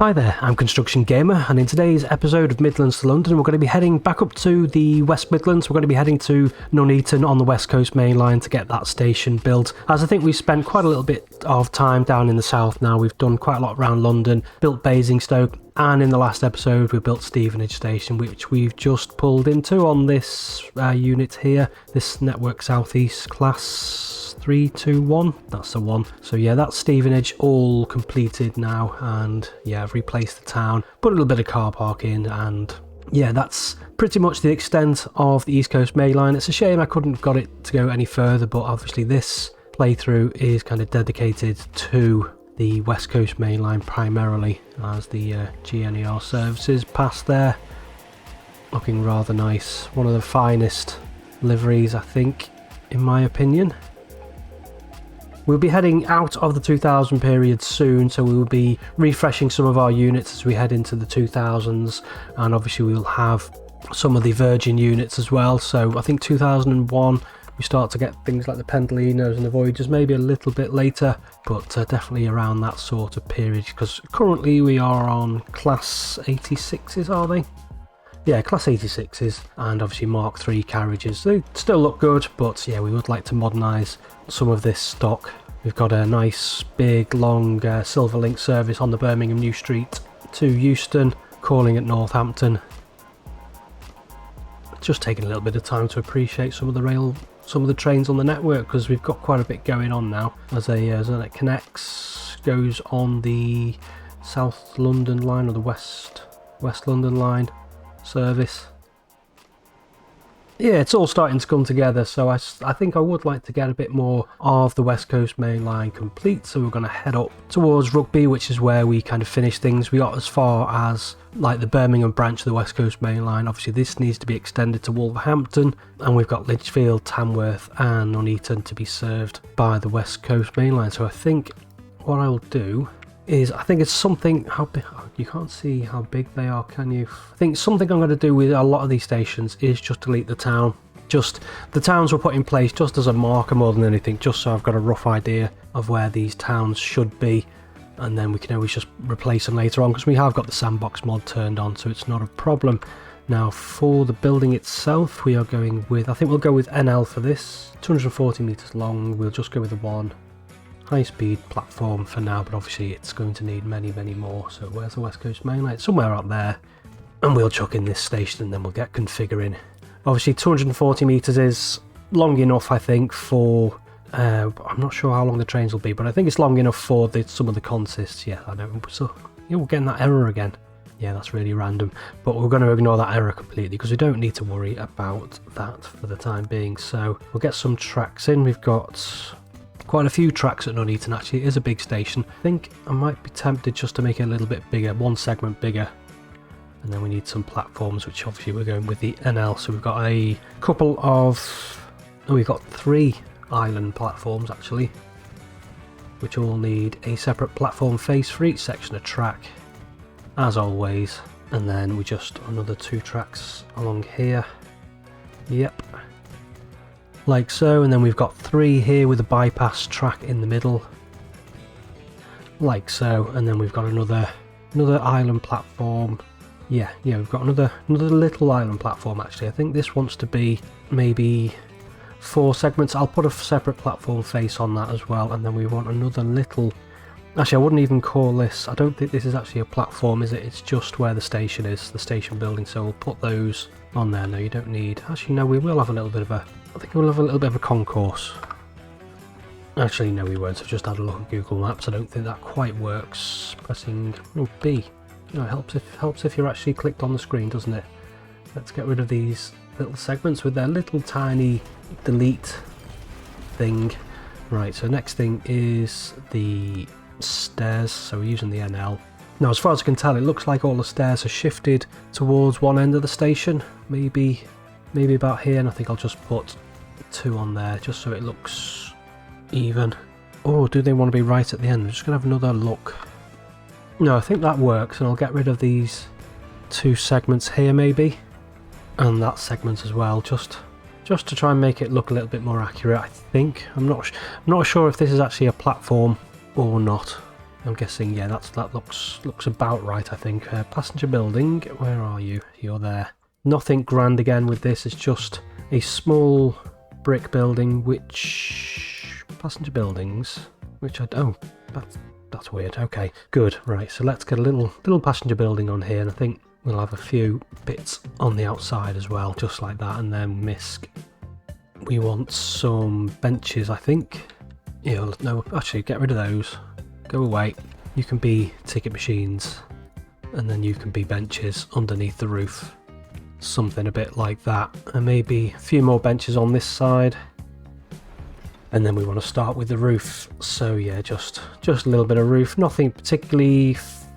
Hi there, I'm Construction Gamer, and in today's episode of Midlands to London, we're going to be heading back up to the West Midlands. We're going to be heading to Nuneaton on the West Coast Main Line to get that station built, as I think we've spent quite a little bit of time down in the south now. We've done quite a lot around London, built Basingstoke, and in the last episode we built Stevenage Station, which we've just pulled into on this unit here, this Network Southeast class 321, that's the one. So yeah, that's Stevenage all completed now, and yeah, I've replaced the town, put a little bit of car park in, and yeah, that's pretty much the extent of the East Coast Main Line. It's a shame I couldn't have got it to go any further, but obviously this playthrough is kind of dedicated to the West Coast Main Line primarily, as the GNER services pass there. Looking rather nice, one of the finest liveries I think, in my opinion. We'll be heading out of the 2000 period soon, so we will be refreshing some of our units as we head into the 2000s, and obviously we'll have some of the Virgin units as well. So I think 2001 we start to get things like the Pendolinos and the Voyagers, maybe a little bit later, but definitely around that sort of period, because currently we are on Class 86s, are they? Yeah, Class 86s, and obviously Mark III carriages. They still look good, but yeah, we would like to modernise some of this stock. We've got a nice big long Silver Link service on the Birmingham New Street to Euston, calling at Northampton. Just taking a little bit of time to appreciate some of the trains on the network, because we've got quite a bit going on now. As it connects, goes on the South London line or the West London line service. Yeah, it's all starting to come together, so I think I would like to get a bit more of the West Coast Main Line complete. So we're going to head up towards Rugby, which is where we kind of finish things. We got as far as like the Birmingham branch of the West Coast Main Line. Obviously this needs to be extended to Wolverhampton, and we've got Lichfield, Tamworth and Nuneaton to be served by the West Coast Main Line. So I think what I'll do is, I think it's something, how big, you can't see how big they are, can you? I think something I'm going to do with a lot of these stations is just delete the town. Just, the towns were put in place just as a marker more than anything, just so I've got a rough idea of where these towns should be, and then we can always just replace them later on, because we have got the sandbox mod turned on, so it's not a problem. Now for the building itself, we are going with, I think we'll go with NL for this, 240 metres long. We'll just go with the one high-speed platform for now, but obviously it's going to need many more. So where's the West Coast Main Line? Somewhere up there, and we'll chuck in this station and then we'll get configuring. Obviously 240 metres is long enough, I think, for I'm not sure how long the trains will be, but I think it's long enough for some of the consists. Yeah, I know. So yeah, we're getting that error again. Yeah, that's really random, but we're going to ignore that error completely, because we don't need to worry about that for the time being. So we'll get some tracks in. We've got quite a few tracks at Nuneaton. Actually, it is a big station. I think I might be tempted just to make it a little bit bigger, one segment bigger, and then we need some platforms, which obviously we're going with the NL. So we've got a couple of, we've got 3 island platforms actually, which all need a separate platform face for each section of track, as always. And then we just another 2 tracks along here. Yep, like so, and then we've got 3 here with a bypass track in the middle, like so, and then we've got another island platform. Yeah, we've got another little island platform. Actually, I think this wants to be maybe 4 segments. I'll put a separate platform face on that as well, and then we want another little, actually I wouldn't even call this, I don't think this is actually a platform, is it? It's just where the station is, the station building, so we'll put those on there. No, you don't need, actually no, we will have a little bit of a, I think we'll have a little bit of a concourse. Actually, no, we won't. I've just had a look at Google Maps. I don't think that quite works. Pressing B. It helps if you're actually clicked on the screen, doesn't it? Let's get rid of these little segments with their little tiny delete thing. Right, so next thing is the stairs. So we're using the NL. Now, as far as I can tell, it looks like all the stairs are shifted towards one end of the station. Maybe about here, and I think I'll just put 2 on there just so it looks even. Oh, do they want to be right at the end? I'm just going to have another look. No, I think that works, and I'll get rid of these 2 segments here maybe, and that segment as well, just to try and make it look a little bit more accurate. I think I'm not sure if this is actually a platform or not. I'm guessing, yeah, that looks about right, I think. Passenger building, where are you? You're there. Nothing grand again with this, it's just a small brick building, which... passenger buildings, which oh, that's weird. Okay, good. Right, so let's get a little passenger building on here, and I think we'll have a few bits on the outside as well, just like that, and then misc. We want some benches, I think. Yeah, no, actually, get rid of those. Go away. You can be ticket machines, and then you can be benches underneath the roof. Something a bit like that. And maybe a few more benches on this side. And then we want to start with the roof. So yeah, just a little bit of roof. Nothing particularly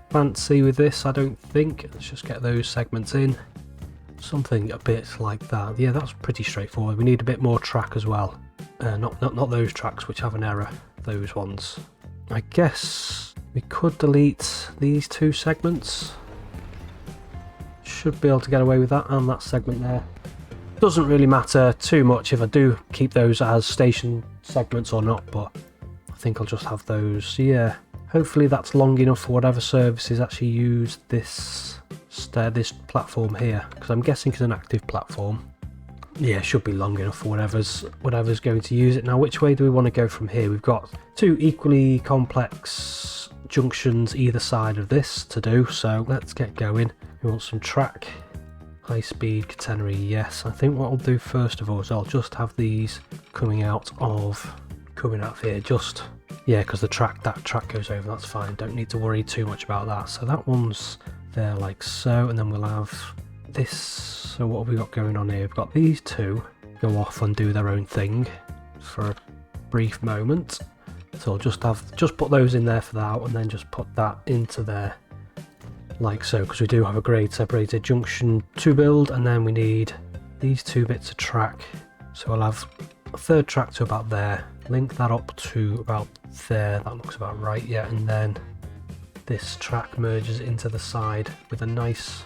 fancy with this, I don't think. Let's just get those segments in. Something a bit like that. Yeah, that's pretty straightforward. We need a bit more track as well. Not those tracks which have an error. Those ones. I guess we could delete these two segments. Should be able to get away with that, and that segment there. Doesn't really matter too much if I do keep those as station segments or not, but I think I'll just have those. Yeah, hopefully that's long enough for whatever services actually use this platform here, because I'm guessing it's an active platform. Yeah, it should be long enough for whatever's going to use it. Now, which way do we want to go from here? We've got two equally complex junctions either side of this to do, so let's get going. We want some track, high speed catenary, yes. I think what I'll do first of all is I'll just have these coming out of here, just, yeah, because that track goes over, that's fine. Don't need to worry too much about that. So that one's there like so, and then we'll have this. So what have we got going on here? We've got these two go off and do their own thing for a brief moment. So I'll just put those in there for that, and then just put that into there like so, because we do have a grade separated junction to build, and then we need these two bits of track. So I'll have a third track to about there, link that up to about there, that looks about right, yeah, and then this track merges into the side with a nice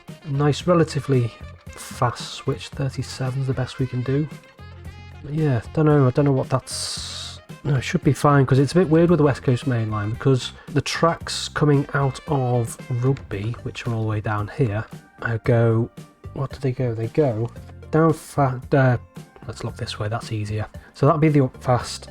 relatively fast switch. 37 is the best we can do. Yeah, I don't know what that's... No, it should be fine, because it's a bit weird with the West Coast Main Line, because the tracks coming out of Rugby, which are all the way down here, go... What do they go? They go down fast... let's look this way, that's easier. So that'll be the up fast.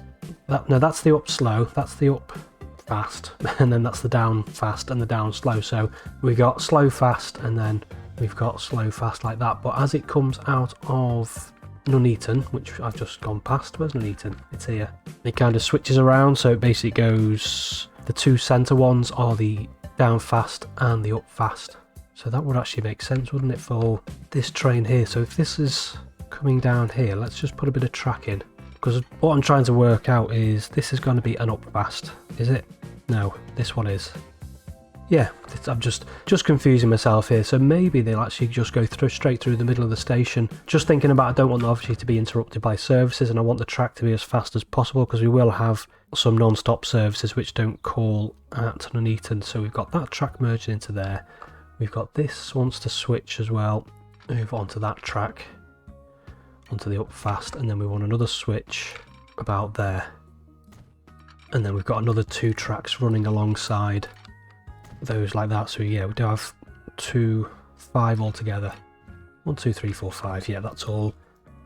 No, that's the up slow, that's the up fast, and then that's the down fast and the down slow. So we got slow fast, and then we've got slow fast like that. But as it comes out of Nuneaton, which I've just gone past, where's Nuneaton? It's here. It kind of switches around, so it basically goes, the two centre ones are the down fast and the up fast. So that would actually make sense, wouldn't it, for this train here? So if this is coming down here, let's just put a bit of track in, because what I'm trying to work out is this is going to be an up fast, is it? No, this one is. Yeah, I'm just confusing myself here. So maybe they'll actually just go straight through the middle of the station. Just thinking about, I don't want obviously to be interrupted by services, and I want the track to be as fast as possible, because we will have some non-stop services which don't call at Nuneaton. So we've got that track merged into there. We've got this wants to switch as well, move onto that track, onto the up fast, and then we want another switch about there. And then we've got another two tracks running alongside those like that. So yeah, we do have 5 altogether. 1, 2, 3, 4, 5. Yeah, that's all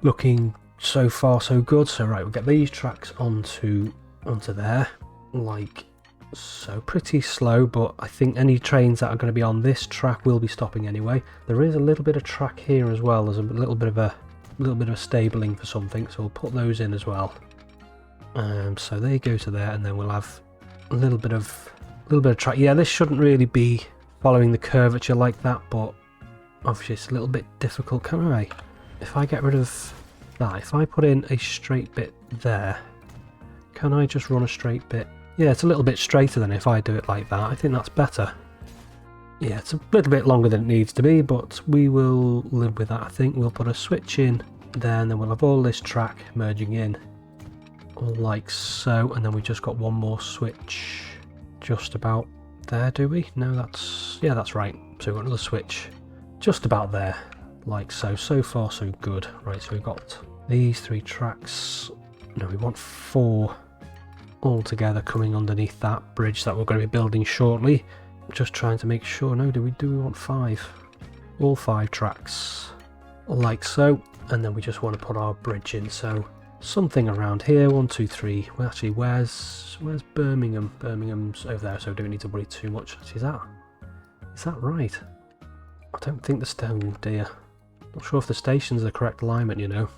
looking so far so good. So right, we'll get these tracks onto there like so. Pretty slow, but I think any trains that are going to be on this track will be stopping anyway. There is a little bit of track here as well. There's a little bit of stabling for something, so we'll put those in as well. So they go to there, and then we'll have a little bit of track. Yeah, this shouldn't really be following the curvature like that, but obviously it's a little bit difficult. Can I, if I get rid of that, if I put in a straight bit there, can I just run a straight bit? Yeah, it's a little bit straighter than if I do it like that. I think that's better. Yeah, it's a little bit longer than it needs to be, but we will live with that. I think we'll put a switch in there, and then we'll have all this track merging in like so, and then we just got one more switch just about there, do we? No, that's right. So we've got another switch just about there like so. So far so good. Right, so we've got these 3 tracks. No, we want 4 all together coming underneath that bridge that we're going to be building shortly. Just trying to make sure. No, do we want 5? All 5 tracks like so, and then we just want to put our bridge in, so something around here. 1, 2, 3. Well, actually, where's Birmingham? Birmingham's over there, so we don't need to worry too much. Actually, is that right? I don't think the stone, dear. Not sure if the station's the correct alignment, you know.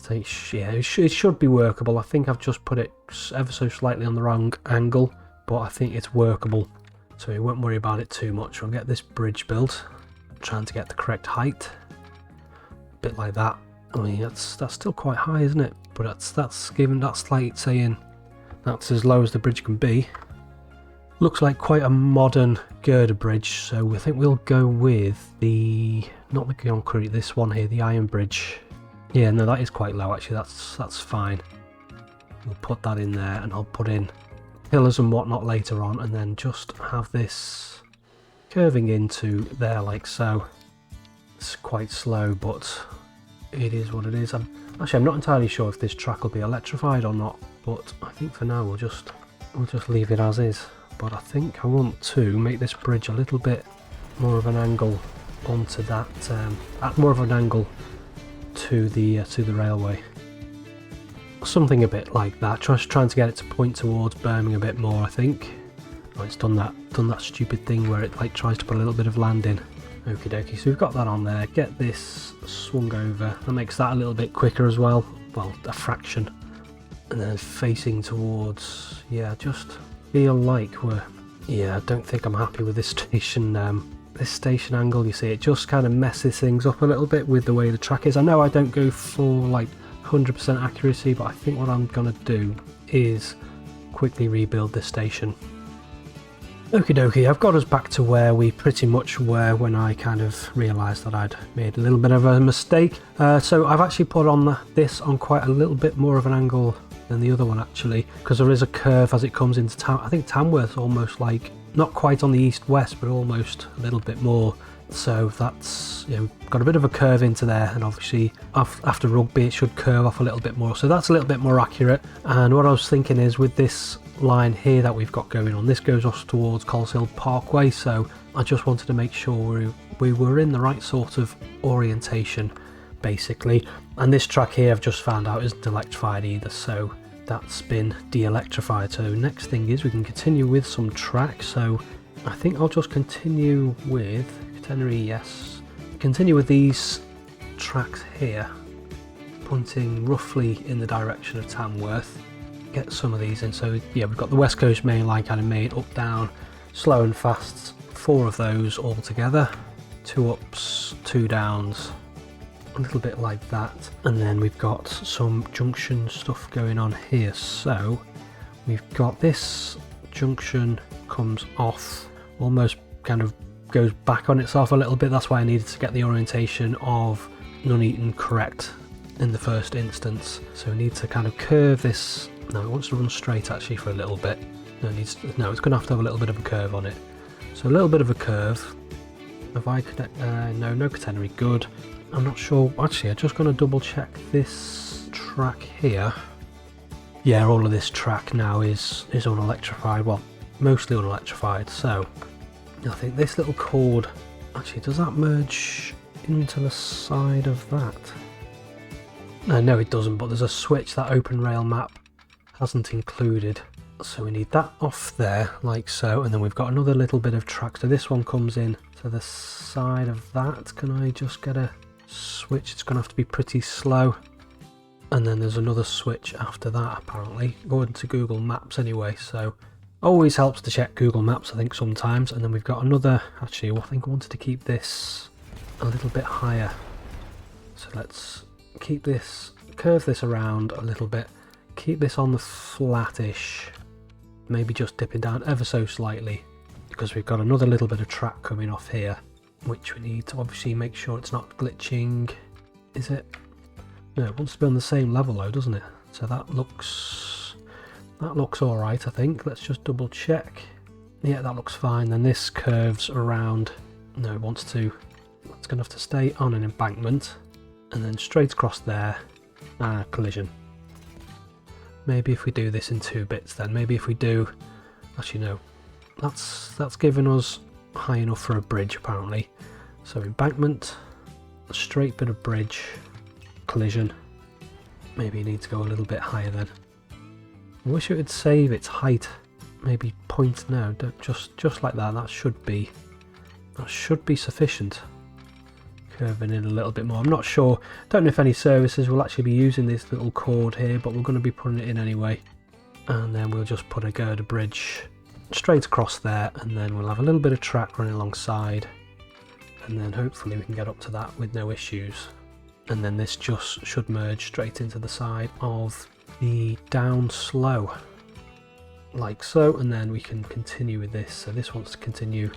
Yeah, it should be workable. I think I've just put it ever so slightly on the wrong angle, but I think it's workable, so we won't worry about it too much. We'll get this bridge built, trying to get the correct height, a bit like that. I mean, that's still quite high, isn't it? But that's like saying that's as low as the bridge can be. Looks like quite a modern girder bridge, so I think we'll go with not the concrete, this one here, the iron bridge. Yeah, no, that is quite low actually. That's fine. We'll put that in there, and I'll put in pillars and whatnot later on, and then just have this curving into there like so. It's quite slow, but it is what it is. I'm not entirely sure if this track will be electrified or not, but I think for now we'll just leave it as is. But I think I want to make this bridge a little bit more of an angle onto that, more of an angle to the railway. Something a bit like that. Just trying to get it to point towards Birmingham a bit more, I think. Oh, it's done that stupid thing where it like tries to put a little bit of land in. Okie dokie, so we've got that on there. Get this swung over. That makes that a little bit quicker as well. Well, a fraction. And then facing towards, yeah, just feel like I don't think I'm happy with this station angle. You see, it just kind of messes things up a little bit with the way the track is. I know I don't go for like 100% accuracy, but I think what I'm gonna do is quickly rebuild this station. Okie dokie, I've got us back to where we pretty much were when I kind of realised that I'd made a little bit of a mistake. So I've actually put on this on quite a little bit more of an angle than the other one actually, because there is a curve as it comes into town. I think Tamworth's almost like, not quite on the east-west, but almost a little bit more. So that's, you know, got a bit of a curve into there, and obviously after Rugby it should curve off a little bit more. So that's a little bit more accurate. And what I was thinking is with this line here that we've got going on, this goes off towards Coleshill Parkway, so I just wanted to make sure we were in the right sort of orientation basically. And this track here I've just found out isn't electrified either, so that's been de-electrified. So next thing is we can continue with some tracks. So I think I'll just continue with continue with these tracks here, pointing roughly in the direction of Tamworth. Get some of these in. So yeah, we've got the West Coast main line kind of made up, down, slow and fast, 4 of those all together, 2 ups, 2 downs, a little bit like that. And then we've got some junction stuff going on here. So we've got this junction comes off, almost kind of goes back on itself a little bit. That's why I needed to get the orientation of Nuneaton correct in the first instance. So we need to kind of curve this. No, it wants to run straight actually for a little bit. No, it's going to have a little bit of a curve on it. So a little bit of a curve. Have I connect? No catenary. Good. I'm not sure. Actually, I'm just going to double check this track here. Yeah, all of this track now is unelectrified. Well, mostly unelectrified. So I think this little cord, actually, does that merge into the side of that? No, it doesn't, but there's a switch that Open Rail map hasn't included. So we need that off there, like so, and then we've got another little bit of track. So this one comes in to the side of that. Can I just get a switch? It's going to have to be pretty slow. And then there's another switch after that, apparently, according to Google Maps anyway, so always helps to check Google Maps, I think, sometimes. And then we've got another, actually, I think I wanted to keep this a little bit higher. So let's keep this, curve this around a little bit, keep this on the flattish, maybe just dipping down ever so slightly, because we've got another little bit of track coming off here, which we need to obviously make sure it's not glitching. Is it? No, it wants to be on the same level though, doesn't it? So that looks alright, I think. Let's just double check. Yeah, that looks fine. Then this curves around. No, it wants to. It's going to have to stay on an embankment. And then straight across there. Collision. Maybe if we do this in 2 bits then, maybe if we do, actually no, that's given us high enough for a bridge apparently. So embankment, a straight bit of bridge, collision. Maybe you need to go a little bit higher then. I wish it would save its height. Maybe point now, just like that. That should be sufficient. Curving in a little bit more. I'm not sure. Don't know if any services will actually be using this little chord here, but we're going to be putting it in anyway. And then we'll just put a girder bridge straight across there, and then we'll have a little bit of track running alongside, and then hopefully we can get up to that with no issues. And then this just should merge straight into the side of the down slow, like so, and then we can continue with this. So this wants to continue.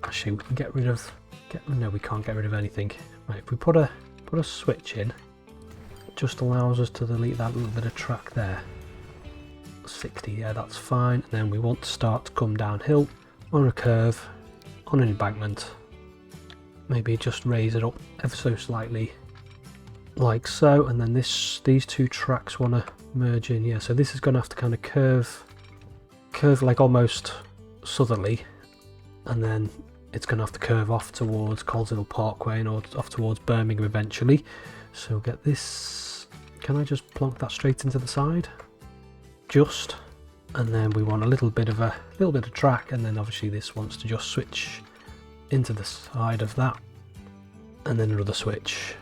Actually, we can get rid of. No, we can't get rid of anything. Right, if we put a switch in, it just allows us to delete that little bit of track there. 60, yeah, that's fine. And then we want to start to come downhill on a curve, on an embankment. Maybe just raise it up ever so slightly, like so. And then these 2 tracks want to merge in. Yeah, so this is going to have to kind of curve like almost southerly, and then it's going to have to curve off towards Coleshill Parkway and off towards Birmingham eventually. So get this. Can I just plonk that straight into the side? Just. And then we want a little bit of track, and then obviously this wants to just switch into the side of that, and then another switch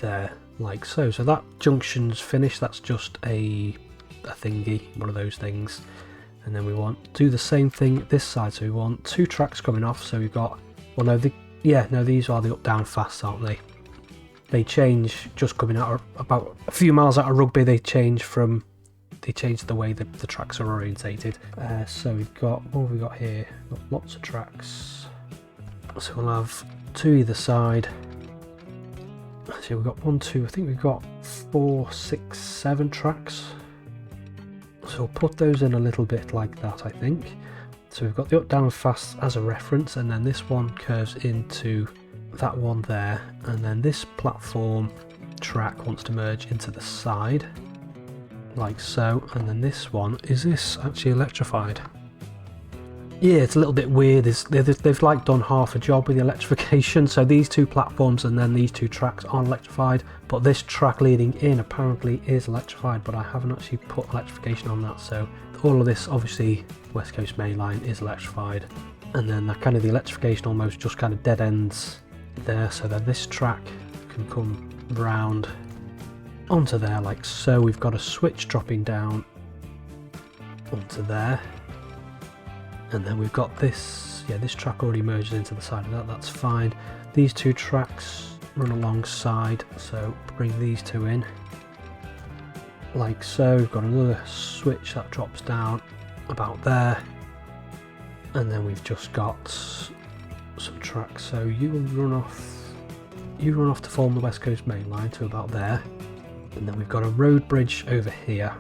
there, like so. So that junction's finished. That's just a thingy, one of those things. And then we want to do the same thing this side. So we want 2 tracks coming off. So we've got, well no, these are the up down fast, aren't they? They change just coming out about a few miles out of Rugby. They change the way the tracks are orientated. So we've got, what have we got here? We've got lots of tracks. So we'll have 2 either side. So we've got 1, 2, I think we've got 4, 6, 7 tracks. So we'll put those in a little bit like that, I think. So we've got the up down fast as a reference, and then this one curves into that one there, and then this platform track wants to merge into the side, like so. And then this one, is this actually electrified? Yeah, it's a little bit weird. They've like done half a job with the electrification. So these 2 platforms and then these 2 tracks aren't electrified, but this track leading in apparently is electrified, but I haven't actually put electrification on that. So all of this, obviously West Coast Main Line is electrified, and then that kind of the electrification almost just kind of dead ends there, so that this track can come round onto there like so. We've got a switch dropping down onto there. And then we've got this, yeah, this track already merged into the side of that, that's fine. These 2 tracks run alongside, so bring these 2 in, like so. We've got another switch that drops down about there, and then we've just got some tracks. So you run off to form the West Coast Main Line to about there, and then we've got a road bridge over here.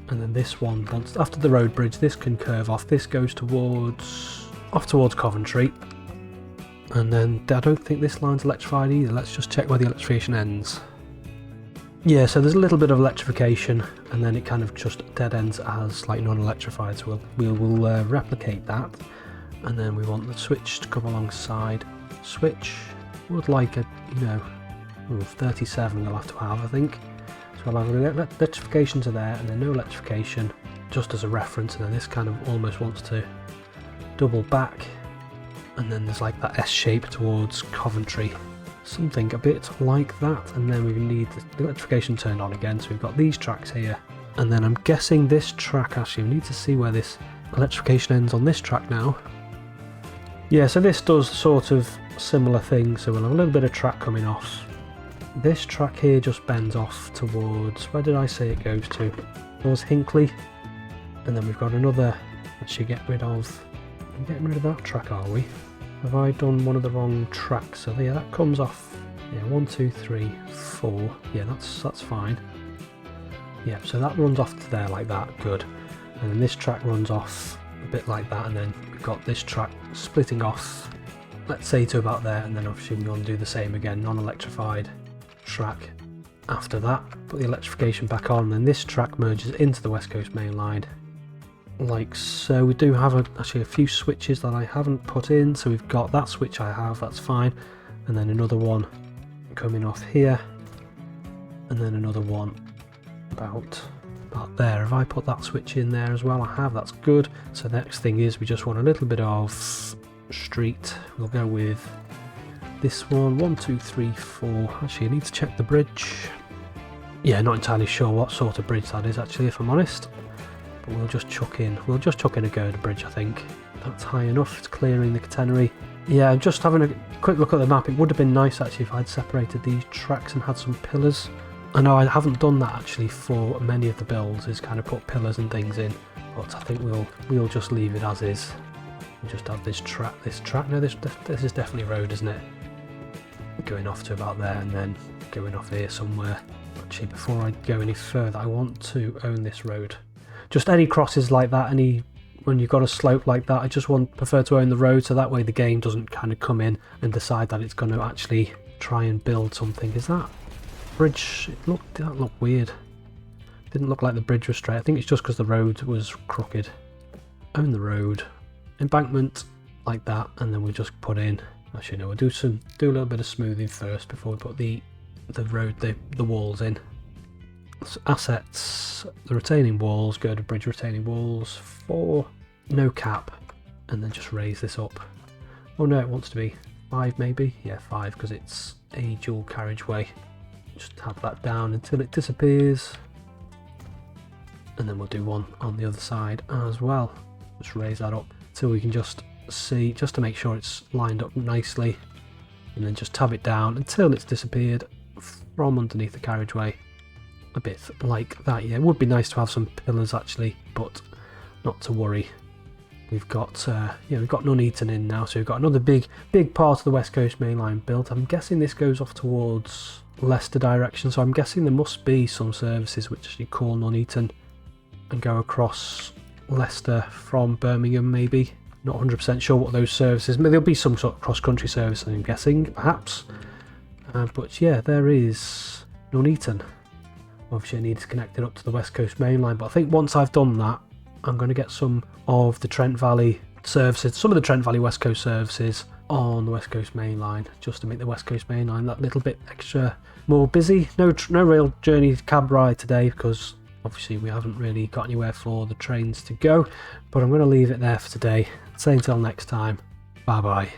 And then this one, once after the road bridge, this can curve off. This goes off towards Coventry. And then I don't think this line's electrified either. Let's just check where the electrification ends. Yeah, so there's a little bit of electrification, and then it kind of just dead ends as like non-electrified. So we'll replicate that, and then we want the switch to come alongside. Switch would like a 37 we'll have to have, I think. So I'll have electrification to there, and then no electrification, just as a reference. And then this kind of almost wants to double back, and then there's like that S shape towards Coventry, something a bit like that. And then we need the electrification turned on again. So we've got these tracks here, and then I'm guessing this track, actually we need to see where this electrification ends on this track now. Yeah, so this does sort of similar thing. So we'll have a little bit of track coming off. This track here just bends off towards, where did I say it goes to? Towards Hinckley. And then we've got another, actually getting rid of that track, are we? Have I done one of the wrong tracks? So yeah, that comes off, yeah, 1, 2, 3, 4, yeah, that's fine. Yeah, so that runs off to there like that, good. And then this track runs off a bit like that, and then we've got this track splitting off, let's say to about there, and then obviously we want to do the same again, non-electrified track after that. Put the electrification back on, then this track merges into the West Coast Main Line, like so. We do have actually a few switches that I haven't put in, so we've got that switch I have, that's fine, and then another one coming off here, and then another one about there. Have I put that switch in there as well? I have, that's good. So the next thing is we just want a little bit of street. We'll go with this one, 1, 2, 3, 4. Actually, I need to check the bridge. Yeah, not entirely sure what sort of bridge that is actually, if I'm honest. But we'll just chuck in a girder bridge, I think. That's high enough, it's clearing the catenary. Yeah, just having a quick look at the map, it would have been nice actually if I'd separated these tracks and had some pillars. I know I haven't done that actually for many of the builds, is kind of put pillars and things in, but I think we'll just leave it as is. We'll just have this track, no, this is definitely road, isn't it? Going off to about there and then going off here somewhere. Actually, before I go any further, I want to own this road. Just any crosses like that, when you've got a slope like that, I just prefer to own the road, so that way the game doesn't kind of come in and decide that it's going to actually try and build something. Is that bridge? That looked weird. Didn't look like the bridge was straight. I think it's just because the road was crooked. Own the road, embankment like that, and then we just put in. Actually, no, we'll do a little bit of smoothing first before we put the road, the walls in. So assets, the retaining walls, girder bridge retaining walls, 4, no cap, and then just raise this up. Oh no, it wants to be 5 maybe? Yeah, 5 because it's a dual carriageway. Just have that down until it disappears, and then we'll do one on the other side as well. Just raise that up till we can just see, just to make sure it's lined up nicely, and then just tab it down until it's disappeared from underneath the carriageway. A bit like that. Yeah, it would be nice to have some pillars actually, but not to worry. We've got we've got Nuneaton in now, so we've got another big part of the West Coast Main Line built. I'm guessing this goes off towards Leicester direction, so I'm guessing there must be some services which you call Nuneaton and go across Leicester from Birmingham maybe. Not 100% sure what those services, there'll be some sort of cross-country service I'm guessing, perhaps. But yeah, there is Nuneaton. Obviously I need to connect it up to the West Coast Main Line, but I think once I've done that, I'm going to get some of the Trent Valley services, some of the Trent Valley West Coast services on the West Coast Main Line, just to make the West Coast Main Line that little bit extra more busy. No real journey cab ride today because obviously we haven't really got anywhere for the trains to go, but I'm going to leave it there for today. Say until next time, bye bye.